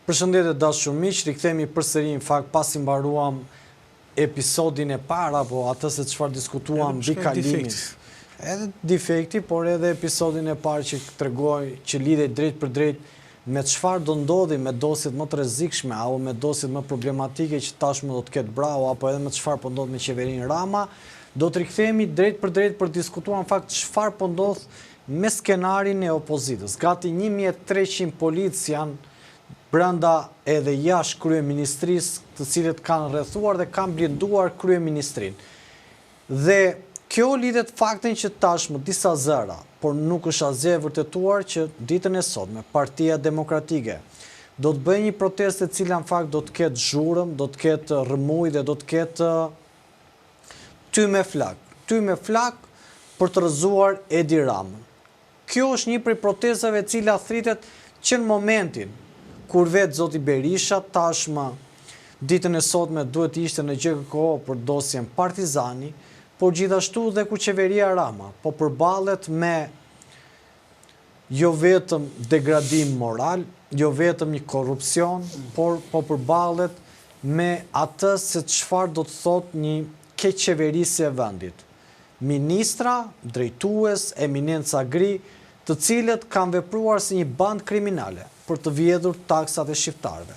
Përshëndetje dashur miq, rikthehemi përsëri në fakt pasi mbaruam episodin e parë apo atë se çfarë diskutuam mbi kalimin. Edhe defekti, por edhe episodin e parë që tregoi që lidhej drejt për drejt me çfarë do ndodhi me dosjet më të rrezikshme apo me dosjet më problematike që tashmë do të ketë brau apo edhe me çfarë po ndodh me qeverinë Rama, do të rikthehemi drejt për drejt për diskutuar në fakt çfarë po ndodh me skenarin e opozitës. Gati 1300 policë janë brenda edhe jashtë kryeministrisë, të cilët kanë rrethuar dhe kanë blinduar kryeministrinë. Dhe kjo lidhet faktin që tashmë disa zëra, por nuk është asgjë e vërtetuar që ditën e sotme Partia Demokratike do të bëjë një protestë e cila në fakt do të ketë zhurmë, do të ketë rrëmuj dhe do të ketë ty me flak për të rrëzuar Edi Ramën. Kjo është një prej protestave e cila thritet që në momentin kur vetë zoti Berisha tashmë ditën e sotme duhet ishte në GKO për dosjen Partizani, por gjithashtu dhe ku qeveria Rama po përballet me jo vetëm degradim moral, jo vetëm një korrupsion, por po përballet me atë se çfarë do të thotë një keqeverisje e vendit. Ministra, drejtues, eminenca gri, të cilët kanë vepruar si një band kriminale për të vjedhur taksat e shqiptarëve,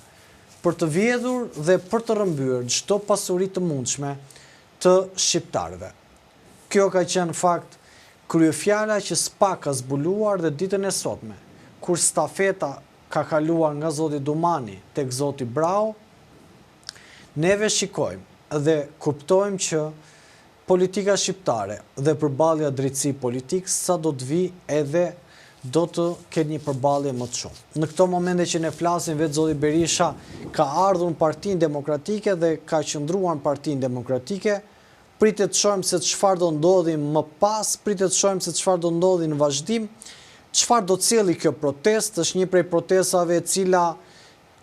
për të vjedhur dhe për të rrëmbyer çdo pasuri të mundshme të shqiptarëve. Kjo ka qenë fakt kryefjala që s'pa ka zbuluar dhe ditën e sotme, kur stafeta ka kaluar nga zoti Dumani tek zoti Brau, neve shikojmë dhe kuptojmë që politika shqiptare dhe përballja drejtësi politikë sa do të vi edhe do të ketë një përballje më të shumë. Në këto momente që ne flasim, vetë zoti Berisha ka ardhur në Partinë Demokratike dhe ka qëndruar në Partinë Demokratike. Pritet të shohim se çfarë do ndodhi më pas, pritet të shohim se çfarë do ndodhi në vazhdim, çfarë do cilë kjo protestë, është një prej protestave e cila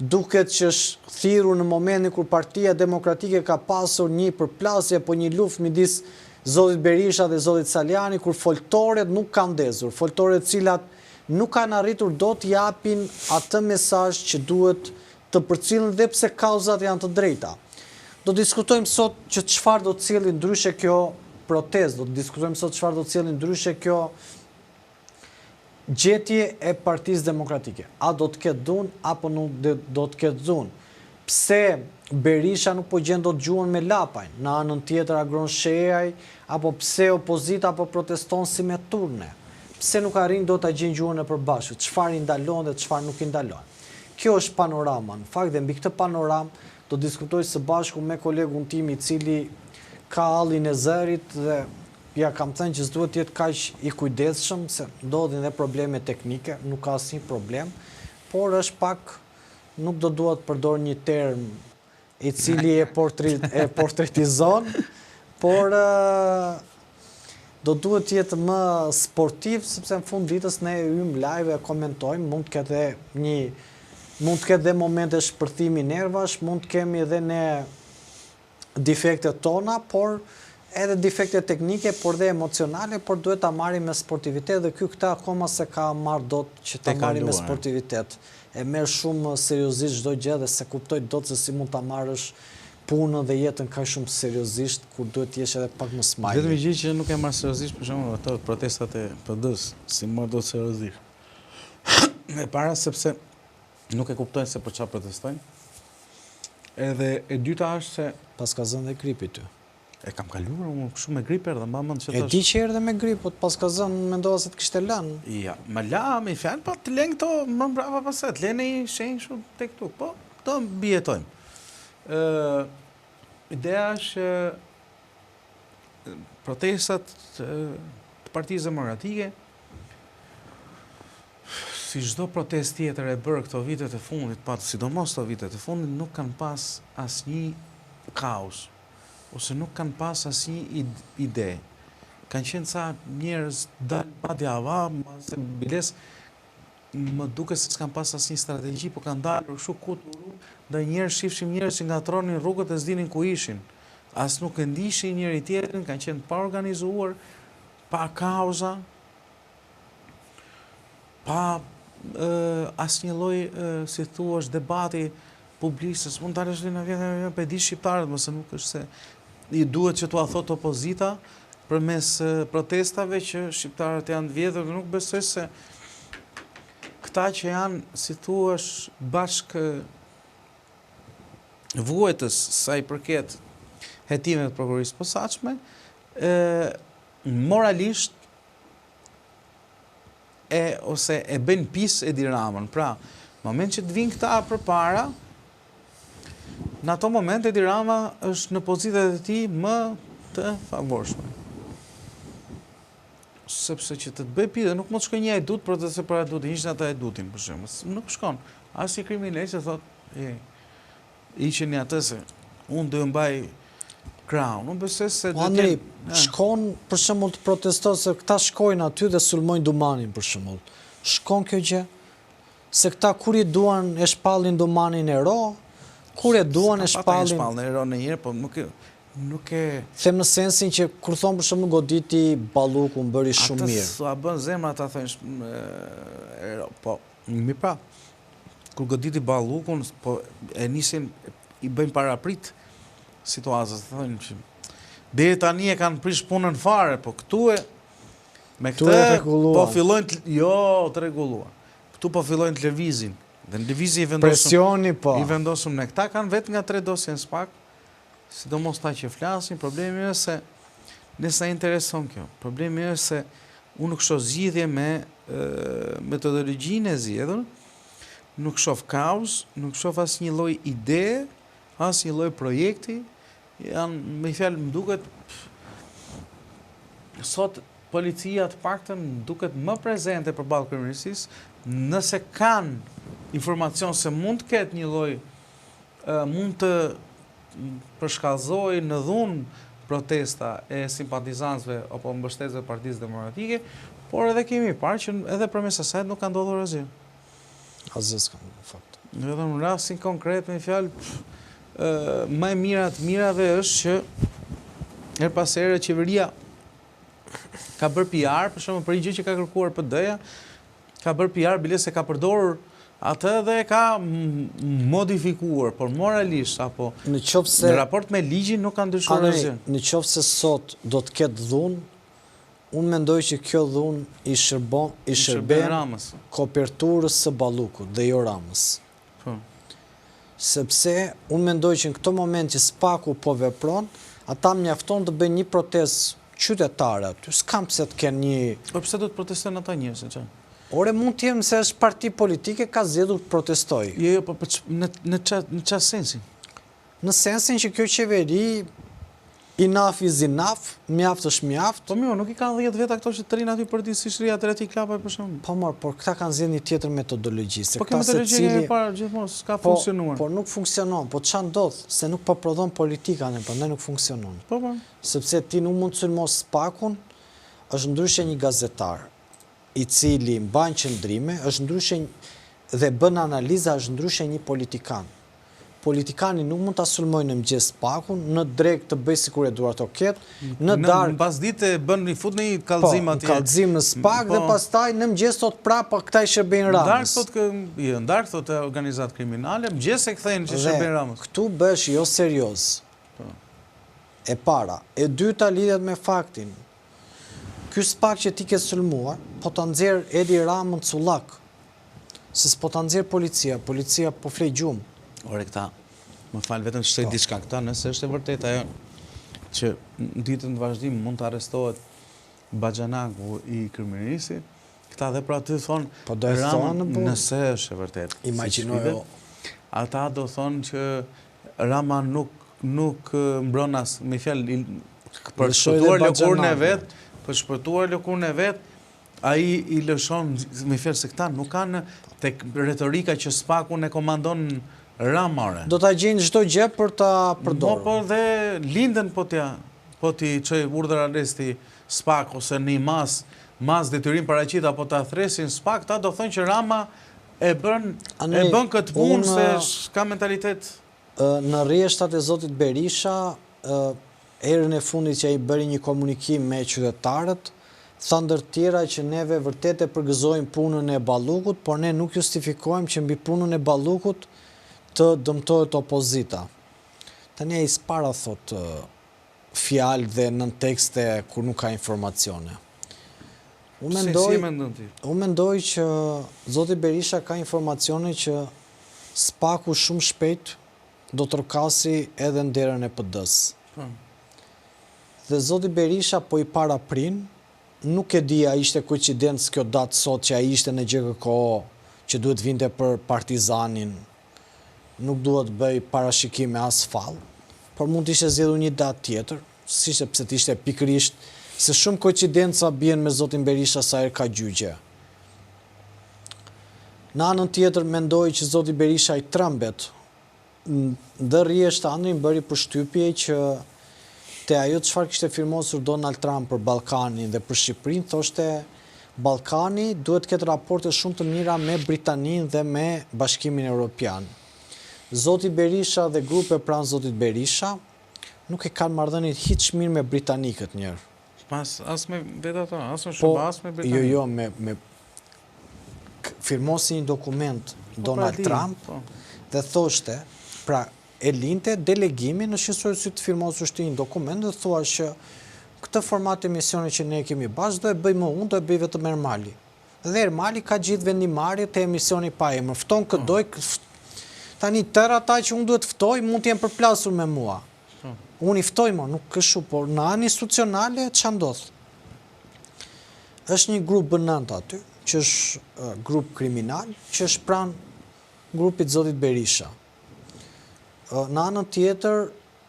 duket që është thirrur në momentin kur Partia Demokratike ka pasur një përplasje apo një luftë midis zotit Berisha dhe zotit Saliani, kur foltoret nuk kanë ndezur, foltoret cilat nuk kanë arritur do të japin atë mesazh që duhet të përcjellin dhe pse kauzat janë të drejta. Do të diskutojmë sot që çfarë do të cilë ndryshe kjo protestë, do të diskutojmë sot çfarë do të cilë ndryshe kjo gjetje e Partisë Demokratike. A do të ketë dhunë apo nuk do të ketë dhunë? Pse Berisha nuk po gjen dot gjuhën me lapajn, në anën tjetër agron shehaj, apo pse opozita apo proteston si me turne? Pse nuk arrin dot ta gjejnë gjuhën e përbashkët? Çfarë i ndalon dhe çfarë nuk i ndalon? Kjo është panorama. Në fakt dhe mbi këtë panoramë do diskutoj së bashku me kolegun tim i cili ka hallin e zërit dhe ja kam thënë që s'duhet të jetë kaq i kujdesshëm se ndodhin dhe probleme teknike, nuk ka asnjë problem, por është pak nuk do dua të përdor një term i cili e portretizon, por do duhet të jetë më sportiv, sepse në fund ditës ne hym live e komentojmë, mund të ketë dhe momente shpërthimi nervash, mund të kemi edhe ne defektet tona, por edhe defekte teknike, por dhe emocionale, por duhet ta marrim me sportivitet dhe këta akoma se ka marrë dot që ta marrim me sportivitet. E merr shumë seriozisht çdo gjë dhe se kuptoj dot se si mund ta marrësh punën dhe jetën kaq shumë seriozisht kur duhet të jesh edhe pak më smajli. Vetëm gjë që nuk e marr seriozisht për shembull ato protestat e PD-s, si marr dot seriozisht. E para sepse nuk e kuptojnë se për çfarë protestojnë. Edhe e dyta është se pas ka zënë dhe gripi ty. E kam kaluar unë shumë me grip erdha, mba mend që e di që erdhe me grip, po pas ka zënë mendova se të kishte lënë. Ja, më la me fjalë, po të lën këto më brava pastaj, të lën një shenjë kështu tek këtu. Po, do mbijetojmë. Ideja është protestat të Partisë Demokratike, si çdo protestë tjetër e bërë këto vitet e fundit, sidomos këto vitet e fundit, nuk kanë pas asnjë kaos, ose nuk kanë pas asnjë ide. Kanë qenë ca njerëz dalë madje ava, se biles më duket se s'kan pas asnjë strategji, po kanë dalë kështu kuturu, dhe njerëz shifshim njerëz që ngatronin rrugët e s'dinin ku ishin. As nuk e ndiqnin njëri tjetrin, kanë qenë pa organizuar, pa kauza, pa asnjë lloj, si thuash, debati publik, se s'mund ta lësh në vjetë për di shqiptarët, mëse nuk është se i duhet që t'ua thot opozita përmes protestave që shqiptarët janë të vjedhur, nuk besoj se këta që janë, si thuash, bashkë vuajtës sa i përket hetimeve të prokurorisë posaçme, moralisht ose e bën pis Edi Ramën. Pra, moment që të vinë këta përpara, në ato moment Edi Rama është në pozitat e tij më të favorshme. Sepse që të bëj pis, nuk mund të shkojë një Ajdut proteste për Ajdutin, ishin ata Ajdutin për shembull. Nuk shkon. As i kriminal që thotë, ishini atë se unë do mbaj krahun. Unë besoj se Andrej, shkon për shembull të protestojë se këta shkojnë aty dhe sulmojnë Dumanin për shembull. Shkon kjo gjë? Se këta kur i duan e shpallin Dumanin e ro, kur e duan e shpallin... e ro në njërë, po nuk e... Them në sensin që kur thonë për shembull goditi Ballukun bëri shumë mirë. Ata bën zemra ata thonë e ro, po mi pra. Kur goditi Ballukun, po e nisin i bëjnë paraprit situatës, thonë që deri tani e kanë prish punën fare, po këtu me këtë po fillojnë të rregulluar. Këtu po fillojnë të lëvizin. Dhe në lëvizje i vendosëm presioni po. I vendosëm ne. Këta kanë vetë nga 3 dosje në SPAK, sidomos ta që flasin, problemi është se ne sa intereson kjo. Problemi është se unë nuk shoh zgjidhje me metodologjinë e zgjedhur, nuk shoh kaos, nuk shoh asnjë lloj ide, asnjë lloj projekti. Janë, me fjalë, më duket sot policia të paktën duket më prezente përballë kriminalisë, nëse kanë informacion se mund të ketë një lloj, mund të përshkallëzojë në dhunë protesta e simpatizantëve apo mbështetësve të Partisë Demokratike, por edhe kemi parë që edhe përmes asaj nuk ka ndodhur asgjë. Asgjë s'ka në fakt. Edhe në rastin konkret, me fjalë, më e mira të mirave është që her pas here qeveria ka bërë PR, për shembull për një gjë që ka kërkuar PD-ja, ka bërë PR bile se ka përdorur atë dhe ka modifikuar, por moralisht apo në raport me ligjin nuk ka ndryshuar asgjë. Në qoftë se sot do të ketë dhunë, unë mendoj që kjo dhunë i shërben koperturës së Ballukut dhe jo Ramës. Sepse unë mendoj që në këto moment që SPAK-u po vepron, ata mjafton të bëjnë një protestë qytetare aty. S'kam pse të kenë një... Po pse do të protestojnë ata njerëz, që? Ore, mund të jem se është parti politike ka zgjedhur të protestojë. Jo, po në çfarë sensi? Në sensin që kjo qeveri enough is enough, mjaft është mjaft. Po mirë, nuk i kanë 10 vjet ato që të rinë aty për ditë si Shëria të Reti Klapa për shembull. Po mor, por këta kanë zgjedhur një tjetër metodologji, se këta secili e para gjithmonë s'ka funksionuar. Po nuk funksionon, po ç'a ndodh, se nuk po prodhon politika, prandaj nuk funksionon. Po. Sepse ti nuk mund të sulmosh SPAK-un, është ndryshe një gazetar i cili mban qëndrime, është ndryshe dhe bën analiza, është ndryshe një politikan. Politikani nuk mund ta sulmojë në mëngjes SPAK-un, në drek të bëj sikur e duar të ketë, në darkë në pasditë bën i fut në një kallëzim atje. Po, kallëzim në SPAK dhe pastaj në mëngjes thot prapë këta i shërbejnë Ramës. Në darkë thotë organizatë kriminale, mëngjes e kthejnë që shërbejnë Ramës. Këtu bësh jo serioz. E para, e dyta lidhet me faktin. Ky SPAK që ti ke sulmuar, po ta nxjerr Edi Ramën cullak. Se s'po ta nxjerr policia po flej gjumë. Ore këta, më falë vetëm që shtoj diçka këta, nëse është e vërtet ajo që në ditën të vazhdim mund të arrestohet Baxhanaku i kriminalisë, këta dhe pra ty thonë Rama, nëse është e vërtet. Imagjinojo. Ata do thonë që Rama nuk mbron as, me fjalë, për shpëtuar lëkurën e vet, ai i lëshon, me fjalë se këta nuk kanë tek retorika që SPAK-un e komandon Ramare. Do ta gjejnë çdo gjë për ta përdorur. Po dhe lindën po ti çoj urdhër arresti SPAK ose në mas detyrim paraqit apo ta thresin SPAK, ta do thonë që Rama e bën këtë punë se ka mentalitet. Në rrjeshtat e zotit Berisha, herën e fundit që ai bëri një komunikim me qytetarët, tha ndër tjera që neve vërtet e përgëzojmë punën e Ballukut, por ne nuk justifikojmë që mbi punën e Ballukut të dëmtohet opozita. Tani ai s'para thot fjalë dhe nën tekste kur nuk ka informacione. Unë mendoj që zoti Berisha ka informacione që Spaku shumë shpejt do të rkasi edhe në derën e PD-s. Dhe zoti Berisha po i para prin, nuk e di a ishte koincidencë kjo datë sot që a ishte në GKK që duhet vinte për Partizanin, nuk duhet bëj parashikime as fallë, por mund të ishte zgjedhur një datë tjetër, s'ishte pse të ishte pikërisht, se shumë koincidenca bien me zotin Berisha sa herë ka gjyqje. Në anën tjetër mendoj që zoti Berisha i trembet, ndër rjesht anërin bëri përshtypje që te ajo çfarë kishte firmosur Donald Trump për Ballkanin dhe për Shqipërinë, thoshte Ballkani duhet të ketë raporte shumë të mira me Britaninë dhe me Bashkimin Evropian. Zoti Berisha dhe grupe pranë zotit Berisha nuk e kanë marrëdhënie hiç mirë me britanikët njërë. As me vetë ato, as me shumë, as me Britaninë. Jo, me firmosi një dokument Donald Trump dhe thoshte, pra e linte delegimin në shqyrësori si të firmosur shtë një dokument dhe thua që këtë format e misione që ne kemi bashkë do e bëjmë unë, do e bëj vetëm Ermali. Dhe Ermali ka gjithë vendimarrje të emisioni pa emër. Fton këdoj, tani tërë ata që unë duhet ftoj mund të jenë përplasur me mua. Unë i ftoj më, nuk kështu, por në anë institucionale që ndodhë. Është një grup bënant aty, që është grup kriminal, që është pranë grupit zotit Berisha. Në anën tjetër,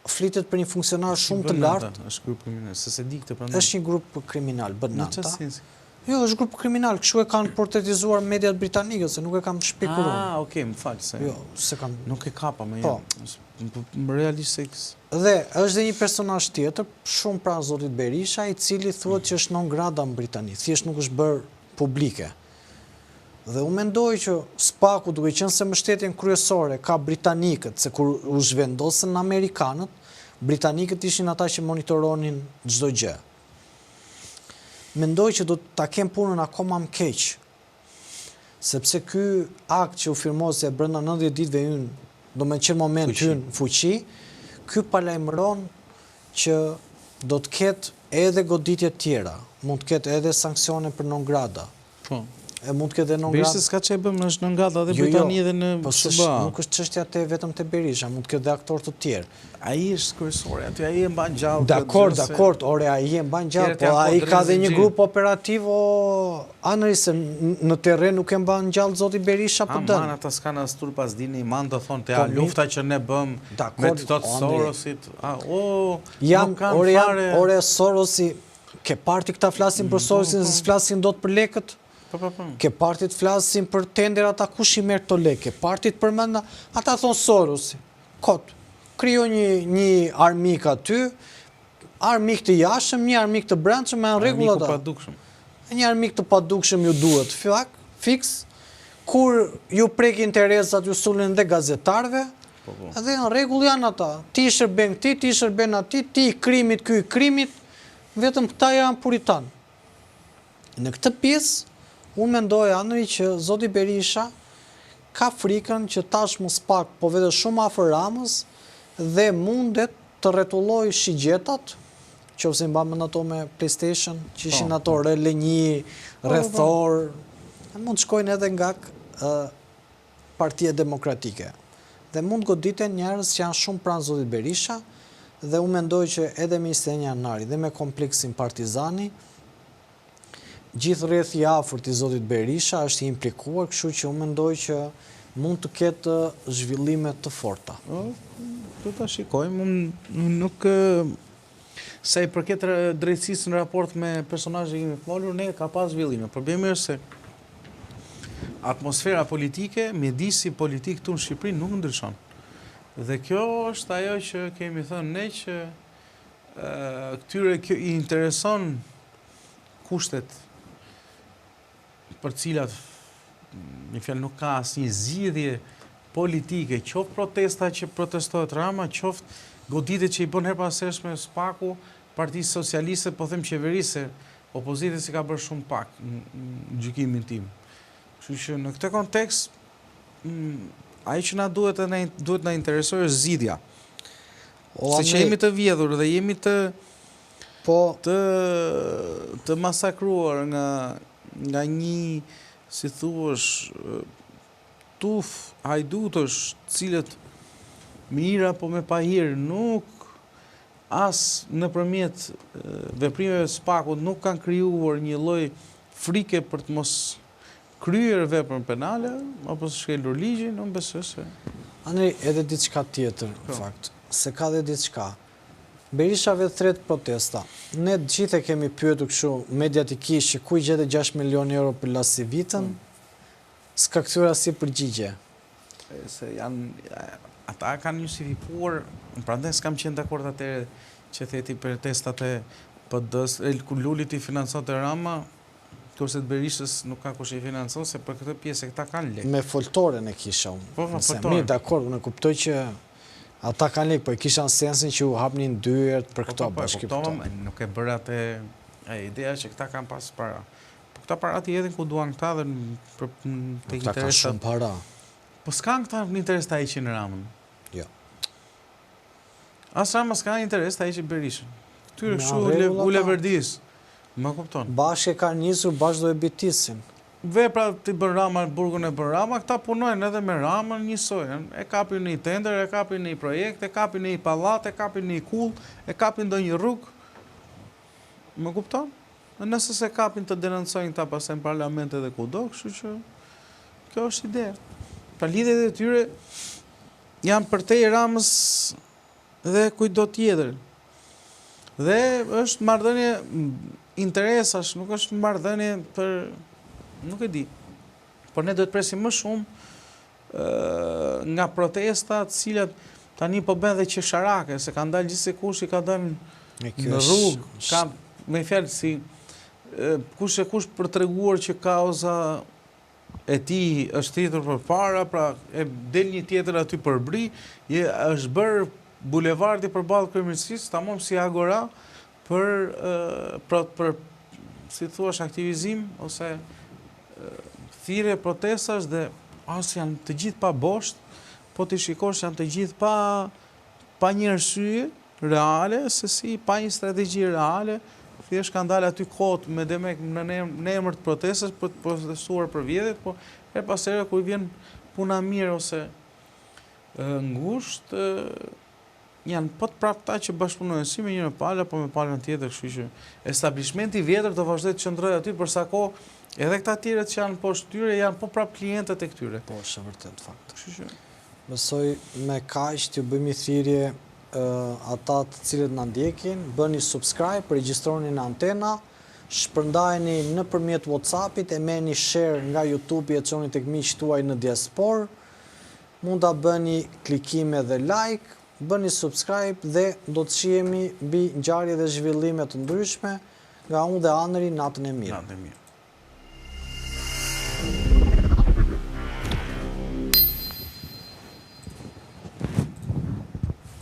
flitet për një funksionar shumë të lartë. Është grup kriminal, se se di këtë prandaj. Është një grup kriminal, bënanta. Jo, është grup kriminal, kështu e kanë portretizuar mediat britanike, se nuk e kam shpikuar. Okej, më falë se. Jo, se kam. Nuk e kapa më jam. Më realisht. Dhe është dhe një personazh tjetër, shumë pranë zotit Berisha, i cili thuhet që është non grata në Britani, thjesht nuk është bërë publike. Dhe u mendoj që Spaku, duke qenë se mbështetjen kryesore ka britanikët, se kur u zhvendosën amerikanët, britanikët ishin ata që monitoronin çdo gjë. Mendoj që do ta kemë punën akoma më keq, sepse ky akt që u firmose brenda 90 ditëve hyn, do me qenë moment hyn fuqi, ky palajmëron që do të ketë edhe goditje tjera, mund të ketë edhe sanksione për non grata. E mund të ketë non grata. Berisha s'ka që e bëmë në non grata dhe Britani dhe në SBA. Nuk është çështja te vetëm te Berisha, mund të ketë dhe aktor të tjerë. Ai është kryesori, aty ai e mban gjallë. Dakor, ore ai e mban gjallë, po ai ka dhe një grup operativ anëri se në terren nuk e mban gjallë zoti Berisha për dëm. Aman ata s'kan as tur pas dini, man do thonë te lufta që ne bëm me të Sorosit. Ore Sorosi, ke parti këta flasin për Sorosin, se s'flasin dot për lekët. Ke partit flasin për tender, ata kush i merr këto lekë. Partit përmenda, ata thonë Sorosi. Kot. Krijo një armik aty, armik të jashtëm, një armik të brendshëm, me në rregull ata. Një armik të padukshëm ju duhet, fiks, kur ju prek interesat ju sulin dhe gazetarve, edhe në rregull janë ata. Ti i shërben këti, ti i shërben ati, ti i krimit, ky i krimit, vetëm këta janë puritan. Në këtë pjesë, unë mendoj anëri që zoti Berisha ka frikën që tash mos pak, po vete shumë afër Ramës, dhe mundet të rretulloj shigjetat, që ose mba mend ato me PlayStation, që ishin ato rele një, rrethor, mund të shkojnë edhe nga Partia Demokratike. Dhe mund goditen njerëz që janë shumë pranë zotit Berisha, dhe unë mendoj që edhe me 21 janari dhe me kompleksin Partizani, gjithë rreth i afërt i zotit Berisha është i implikuar, kështu që unë mendoj që mund të ketë zhvillime të forta. Do ta shikojmë, nuk sa i përket drejtësisë në raport me personazhe që folur, ne ka pas zhvillime. Problemi është se atmosfera politike, mjedisi politik këtu në Shqipëri nuk ndryshon. Dhe kjo është ajo që kemi thënë ne që këtyre i intereson kushtet për cilat një fjalë nuk ka asnjë zgjidhje politike, qoftë protesta që protestohet Rama, qoftë goditjet që i bën her pas hershme Spaku, Partisë Socialiste, po them qeverisë, opozitës i ka bërë shumë pak në gjykimin tim. Kështu që në këtë kontekst, ai që na duhet na interesojë është zgjidhja. Se që jemi të vjedhur dhe jemi të masakruar nga një, si thuash, tuf hajdutësh, cilët mira po me pahir nuk as nëpërmjet veprimeve spakut nuk kanë krijuar një lloj frike për të mos kryer veprën penale apo të shkelur ligjin, unë besoj se. Andrej, edhe diçka tjetër, në fakt, se ka dhe diçka. Berisha vetë thret protesta. Ne gjithë e kemi pyetur kështu mediatikisht që ku i gjete 6 milion euro për Lasivitën, s'ka kthyer asnjë përgjigje. Se ata kanë justifikuar, prandaj s'kam qenë dakord atëherë që theti protestat e PD-s, kur Lulit i financonte Rama, kurse të Berishës nuk ka kush i financon, se për këtë pjesë këta kanë lekë. Me foltoren e kisha unë. Po, mirë, dakord, unë kuptoj që ata kanë lekë, po e kisha në sensin që u hapnin dyert për këto bashkëpunëtor. Nuk e bëra atë ideja që këta kanë pas para. Po këta para ti hedhin ku duan këta dhe për të interesat. Këta kanë shumë para. Po s'kan këta në interes të heqin Ramën. Jo. As Rama s'ka interes të heqin Berishën. Këtyre kështu uleverdis. Më kupton. Bashkë ka nisur, bashkë do e bitisin. Vepra të bën Rama, burgun e bën Rama, këta punojnë edhe me Ramën njësoj. E kapin një tender, e kapin një projekt, e kapin një pallat, e kapin një kull, e kapin ndonjë rrugë. Më kupton? Nëse se kapin të denoncojnë këta pastaj në parlament edhe kudo, kështu që kjo është ide. Pra lidhjet e tyre janë përtej Ramës dhe kujdo tjetër. Dhe është marrëdhënie interesash, nuk është marrëdhënie për, nuk e di. Por ne duhet presim më shumë nga protestat, cilat tani po bën dhe qesharake, se kanë dalë gjithsekush i ka dalë në rrugë, ka me fjalë si kush e kush për treguar që kauza e tij është thithur përpara, pra e del një tjetër aty për bri, është bërë bulevardi përballë kryeministrisë, tamam si agora për si thuash aktivizim ose thirrje protestash dhe as janë të gjithë pa bosht, po ti shikosh janë të gjithë pa një arsye reale, se si pa një strategji reale, thjesht kanë dalë aty kot me demek në emër të protestës për të protestuar për vjedhjet, po her pas here kur vjen puna mirë ose ngushtë, janë po të prapë ta që bashkëpunojnë si me njëra palë apo me palën tjetër, kështu që establishmenti i vjetër do vazhdoj të qëndrojë aty për sa kohë edhe këta tjerët që janë poshtë tyre janë po prapë klientët e këtyre. Po, është vërtet fakt. Kështu që besoj me kaq t'ju bëjmë thirrje ata të cilët na ndjekin, bëni subscribe, regjistroni në antena, shpërndajeni nëpërmjet WhatsAppit, e merrni share nga YouTube-i e çoni tek miqtë tuaj në diasporë. Mund ta bëni klikime dhe like, bëni subscribe dhe do të shihemi mbi ngjarje dhe zhvillime të ndryshme nga unë dhe Anëri, natën e mirë. Natën e mirë.